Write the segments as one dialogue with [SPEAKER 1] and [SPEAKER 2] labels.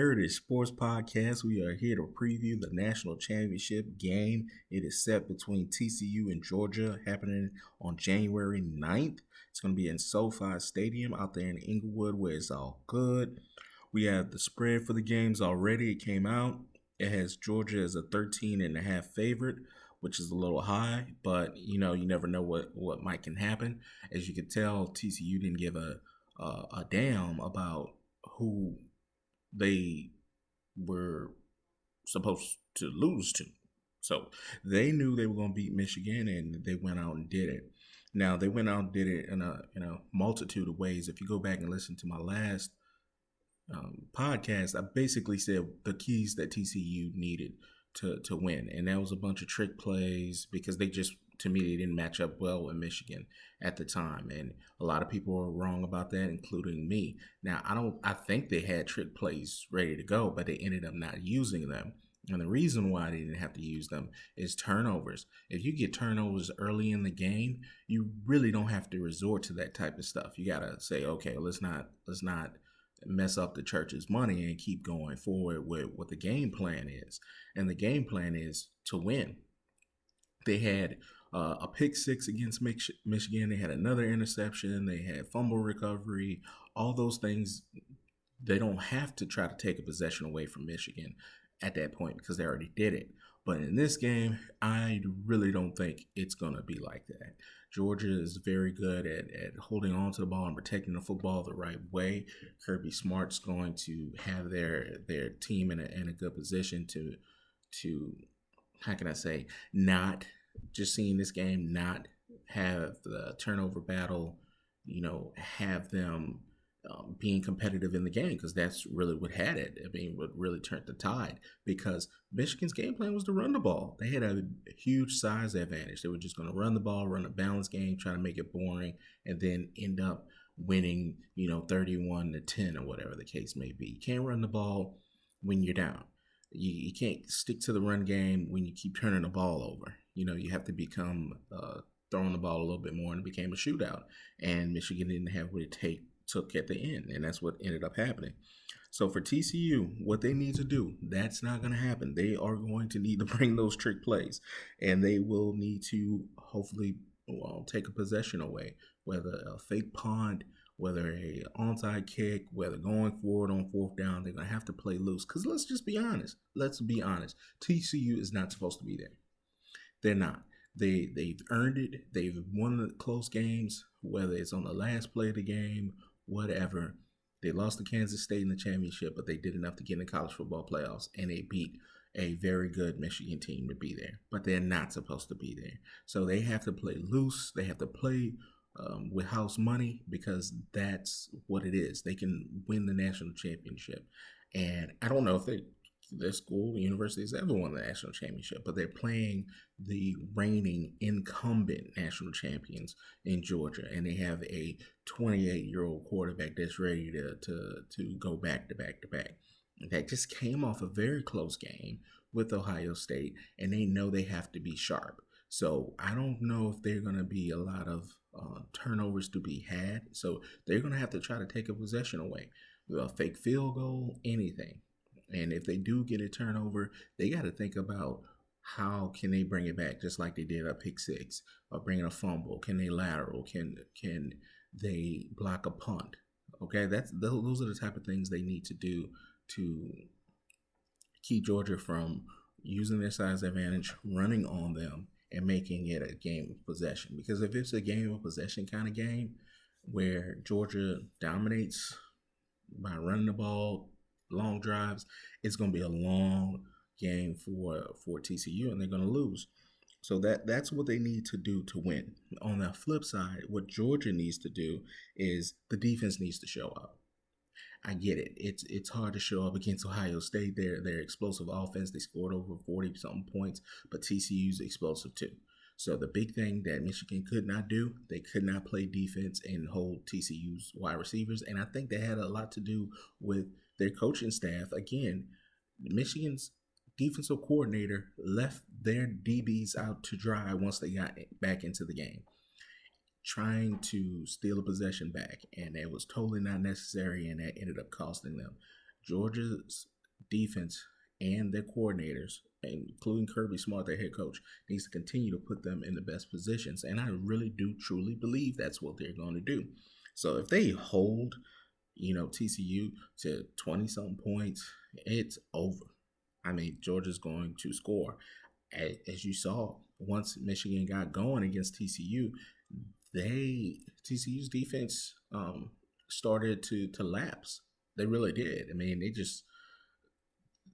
[SPEAKER 1] Heritage Sports Podcast. We are here to preview the national championship game. It is set between TCU and Georgia, happening on January 9th. It's going to be in SoFi Stadium out there in Inglewood, where it's all good. We have the spread for the games already. It came out. It has Georgia as a 13.5 favorite, which is a little high, but you never know what might can happen. As you can tell, TCU didn't give a damn about who they were supposed to lose to. So they knew they were going to beat Michigan, and they went out and did it. Now they went out and did it in a multitude of ways. If you go back and listen to my last podcast, I basically said the keys that TCU needed to win, and that was a bunch of trick plays because to me they didn't match up well with Michigan at the time, and a lot of people were wrong about that, including me. Now I think they had trick plays ready to go, but they ended up not using them. And the reason why they didn't have to use them is turnovers. If you get turnovers early in the game, you really don't have to resort to that type of stuff. You gotta say, okay, let's not mess up the church's money and keep going forward with what the game plan is. And the game plan is to win. They had a pick six against Michigan. They had another interception. They had fumble recovery. All those things, they don't have to try to take a possession away from Michigan at that point because they already did it. But in this game, I really don't think it's going to be like that. Georgia is very good at holding on to the ball and protecting the football the right way. Kirby Smart's going to have their team in a good position to how can I say, not just seeing this game, not have the turnover battle, have them being competitive in the game, because that's really what had it. I mean, what really turned the tide, because Michigan's game plan was to run the ball. They had a huge size advantage. They were just going to run the ball, run a balanced game, try to make it boring, and then end up winning, 31-10 or whatever the case may be. You can't run the ball when you're down. You can't stick to the run game when you keep turning the ball over. You have to become throwing the ball a little bit more, and it became a shootout. And Michigan didn't have what it took at the end, and that's what ended up happening. So for TCU, what they need to do, that's not going to happen. They are going to need to bring those trick plays, and they will need to hopefully take a possession away, whether a fake punt, whether a onside kick, whether going forward on fourth down. They're going to have to play loose, because let's just be honest. Let's be honest. TCU is not supposed to be there. They're not. They've earned it. They've won the close games, whether it's on the last play of the game, whatever. They lost to Kansas State in the championship, but they did enough to get in the college football playoffs, and they beat a very good Michigan team to be there. But they're not supposed to be there. So they have to play loose. They have to play with house money, because that's what it is. They can win the national championship. And I don't know if their school, the university, has ever won the national championship, but they're playing the reigning incumbent national champions in Georgia, and they have a 28-year-old quarterback that's ready to go back to back to back. That just came off a very close game with Ohio State, and they know they have to be sharp. So I don't know if they're going to be a lot of turnovers to be had. So they're going to have to try to take a possession away, a fake field goal, anything. And if they do get a turnover, they got to think about how can they bring it back, just like they did a pick six, or bring in a fumble. Can they lateral? Can they block a punt? Okay, those are the type of things they need to do to keep Georgia from using their size advantage, running on them, and making it a game of possession. Because if it's a game of possession kind of game where Georgia dominates by running the ball, long drives, it's going to be a long game for TCU, and they're going to lose. So that's what they need to do to win. On the flip side, what Georgia needs to do is the defense needs to show up. I get it. It's hard to show up against Ohio State. Their explosive offense, they scored over 40-something points, but TCU's explosive too. So the big thing that Michigan could not do, they could not play defense and hold TCU's wide receivers. And I think that had a lot to do with their coaching staff. Again, Michigan's defensive coordinator left their DBs out to dry once they got back into the game, trying to steal a possession back. And that was totally not necessary, and that ended up costing them. Georgia's defense and their coordinators, including Kirby Smart, their head coach, needs to continue to put them in the best positions. And I really do truly believe that's what they're going to do. So if they hold, TCU to 20 something points, it's over. I mean, Georgia's going to score. As you saw, once Michigan got going against TCU, TCU's defense started to lapse. They really did. I mean,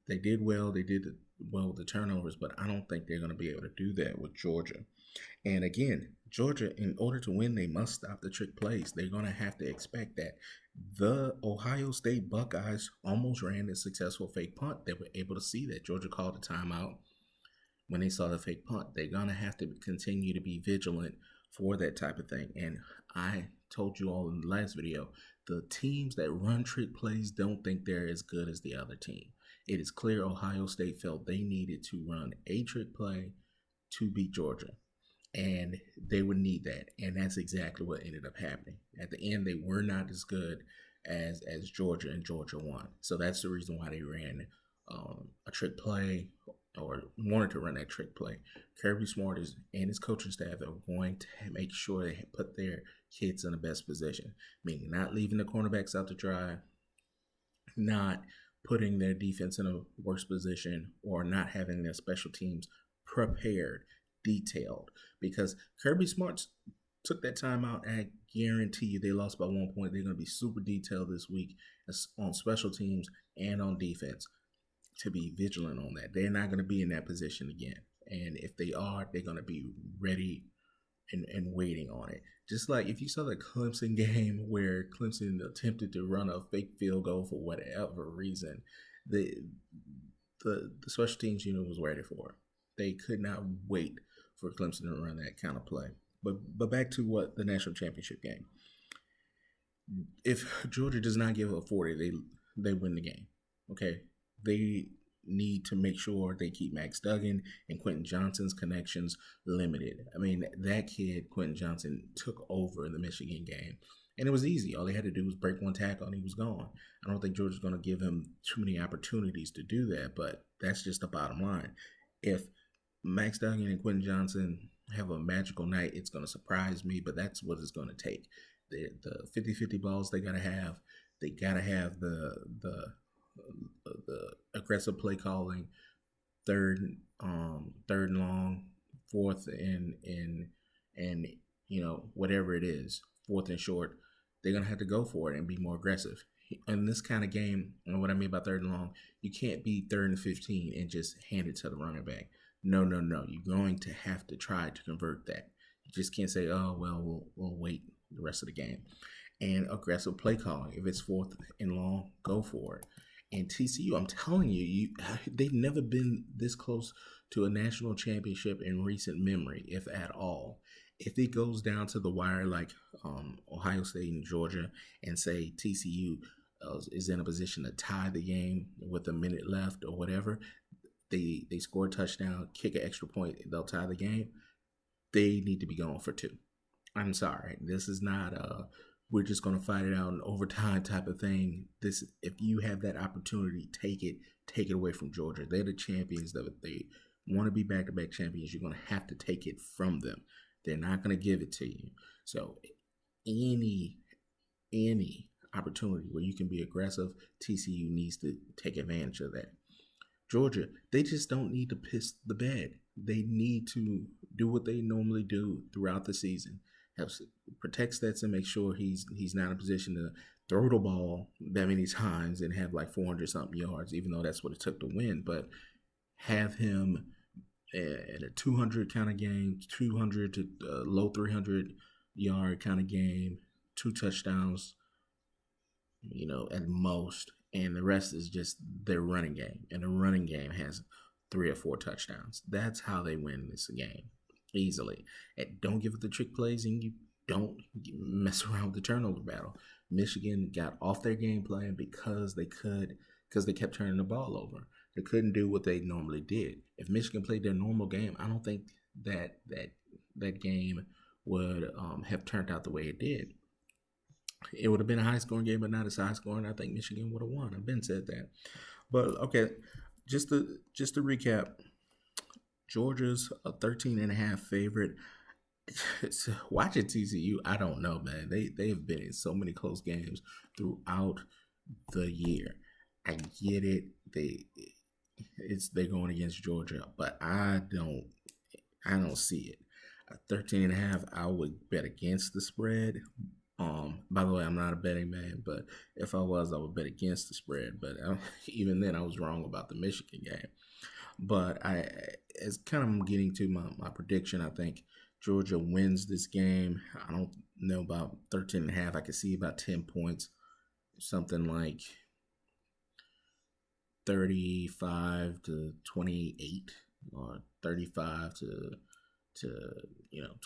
[SPEAKER 1] they did well. They did well with the turnovers, but I don't think they're going to be able to do that with Georgia. And again, Georgia, in order to win, they must stop the trick plays. They're going to have to expect that. The Ohio State Buckeyes almost ran a successful fake punt. They were able to see that. Georgia called a timeout when they saw the fake punt. They're going to have to continue to be vigilant for that type of thing. And I told you all in the last video, the teams that run trick plays don't think they're as good as the other team. It is clear Ohio State felt they needed to run a trick play to beat Georgia. And they would need that. And that's exactly what ended up happening. At the end, they were not as good as Georgia, and Georgia won. So that's the reason why they ran a trick play, or wanted to run that trick play. Kirby Smart and his coaching staff are going to make sure they put their kids in the best position, meaning not leaving the cornerbacks out to dry, not putting their defense in a worse position, or not having their special teams prepared, detailed. Because Kirby Smart took that time out, and I guarantee you they lost by 1 point. They're going to be super detailed this week on special teams and on defense to be vigilant on that. They're not going to be in that position again. And if they are, they're going to be ready and waiting on it. Just like if you saw the Clemson game where Clemson attempted to run a fake field goal for whatever reason, the special teams unit was ready for it. They could not wait for Clemson to run that kind of play. But back to what the national championship game. If Georgia does not give up 40, they win the game. Okay, they need to make sure they keep Max Duggan and Quentin Johnson's connections limited. I mean, that kid, Quentin Johnson, took over in the Michigan game. And it was easy. All they had to do was break one tackle and he was gone. I don't think Georgia's going to give him too many opportunities to do that, but that's just the bottom line. If Max Duggan and Quentin Johnson have a magical night, it's going to surprise me, but that's what it's going to take. The 50-50 balls they got to have. They got to have the aggressive play calling, third and long, fourth and whatever it is, fourth and short. They're gonna have to go for it and be more aggressive. In this kind of game, and what I mean by third and long, you can't be 3rd and 15 and just hand it to the running back. No. You're going to have to try to convert that. You just can't say, oh well, we'll wait the rest of the game. And aggressive play calling. If it's 4th and long, go for it. And TCU, I'm telling you, they've never been this close to a national championship in recent memory, if at all. If it goes down to the wire like Ohio State and Georgia, and say TCU is in a position to tie the game with a minute left or whatever, they score a touchdown, kick an extra point, they'll tie the game, they need to be going for 2. I'm sorry. This is not we're just going to fight it out in overtime type of thing. If you have that opportunity, take it away from Georgia. They're the champions. That they want to be back-to-back champions. You're going to have to take it from them. They're not going to give it to you. So any opportunity where you can be aggressive, TCU needs to take advantage of that. Georgia, they just don't need to piss the bed. They need to do what they normally do throughout the season. Protect Stetson, make sure he's not in a position to throw the ball that many times and have like 400-something yards, even though that's what it took to win. But have him at a 200 kind of game, 200 to low 300-yard kind of game, 2 touchdowns, at most. And the rest is just their running game. And the running game has 3 or 4 touchdowns. That's how they win this game. Easily. And don't give it the trick plays, and you don't mess around with the turnover battle. Michigan got off their game plan because they kept turning the ball over. They couldn't do what they normally did. If Michigan played their normal game, I don't think that game would have turned out the way it did. It would have been a high scoring game, but not as high scoring. I think Michigan would have won. I've been said that. But okay, just to recap, Georgia's a 13 and a half favorite. Watching TCU, I don't know, man. They have been in so many close games throughout the year. I get it. They're going against Georgia, but I don't see it. 13 and a half, I would bet against the spread. By the way, I'm not a betting man, but if I was, I would bet against the spread. But even then, I was wrong about the Michigan game. But as kind of getting to my prediction, I think Georgia wins this game. I don't know about 13 and a half. I could see about 10 points, something like 35 to 28 or 35 to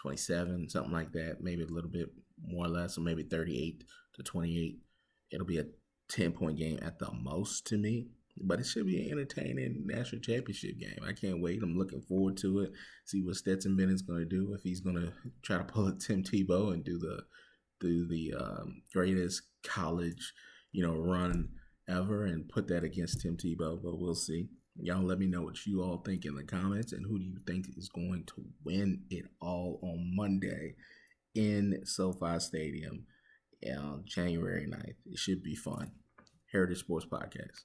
[SPEAKER 1] 27, something like that, maybe a little bit more or less, or maybe 38 to 28. It'll be a 10-point game at the most to me, but it should be an entertaining national championship game. I can't wait. I'm looking forward to it. See what Stetson Bennett's going to do, if he's going to try to pull a Tim Tebow and do the greatest college run ever and put that against Tim Tebow, but we'll see. Y'all let me know what you all think in the comments, and who do you think is going to win it all on Monday in SoFi Stadium on January 9th. It should be fun. Heritage Sports Podcast.